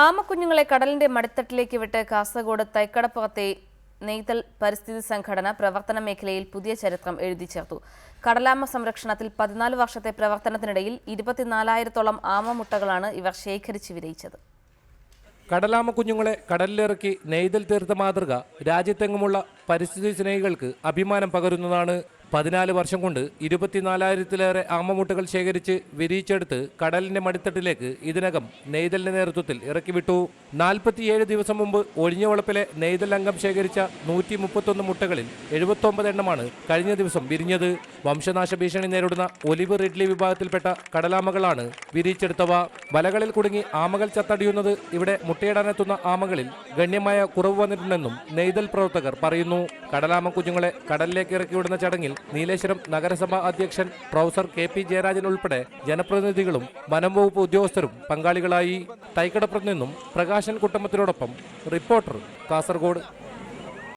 ആമക്കുഞ്ഞുങ്ങളെ കടലിന്റെ മടിത്തട്ടിലേക്ക് വിട്ട് കാസർഗോഡ് തൈക്കടപ്പുറത്തെ നെയ്തൽ പരിസ്ഥിതി സംഘടന പ്രവർത്തന മേഖലയിൽ പുതിയ ചരിത്രം എഴുതി ചേർത്തു. കടലാമ സംരക്ഷണത്തിൽ 14 വർഷത്തെ പ്രവർത്തനത്തിനിടയിൽ 24,000-ഓളം ആമമുട്ടകളാണ് ഇവർ ശേഖരിച്ച് വിരയിച്ചത്. കടലാമ കുഞ്ഞുങ്ങളെ കടലിലിറക്കി നെയ്തൽ തീർത്ത മാതൃക രാജ്യത്തെങ്ങുമുള്ള പരിസ്ഥിതി സ്നേഹികൾക്ക് അഭിമാനം പകരുന്നതാണ്. 14 വർഷം കൊണ്ട് 24,000-ലേറെ ആമമുട്ടകൾ ശേഖരിച്ച് വിരിയിച്ചെടുത്ത് കടലിന്റെ മടിത്തട്ടിലേക്ക് ഇതിനകം നെയ്തലിന്റെ നേതൃത്വത്തിൽ ഇറക്കിവിട്ടു. 47 ദിവസം മുമ്പ് ഒഴിഞ്ഞവളപ്പിലെ നെയ്തൽ അംഗം ശേഖരിച്ച 131 മുട്ടകളിൽ 79 എണ്ണമാണ് കഴിഞ്ഞ ദിവസം വിരിഞ്ഞത്. വംശനാശ ഭീഷണി നേരിടുന്ന ഒലിവ് റിഡ്ലി വിഭാഗത്തിൽപ്പെട്ട കടലാമകളാണ് വിരിയിച്ചെടുത്തവ. വലകളിൽ കുടുങ്ങി ആമകൾ ചത്തടിയുന്നത് ഇവിടെ മുട്ടയിടാനെത്തുന്ന ആമകളിൽ ഗണ്യമായ കുറവ് വന്നിട്ടുണ്ടെന്നും നെയ്തൽ പ്രവർത്തകർ പറയുന്നു. കടലാമ കുഞ്ഞുങ്ങളെ കടലിലേക്ക് ഇറക്കിവിടുന്ന ചടങ്ങിൽ നീലേശ്വരം നഗരസഭാ അധ്യക്ഷൻ പ്രൊഫസർ കെ.പി. ജയരാജൻ ഉൾപ്പെടെ ജനപ്രതിനിധികളും വനം വകുപ്പ് ഉദ്യോഗസ്ഥരും പങ്കാളികളായി. തൈക്കടപ്പുറത്ത് നിന്നും പ്രകാശൻ കുട്ടമത്തിനോടൊപ്പം റിപ്പോർട്ടർ, കാസർഗോഡ്.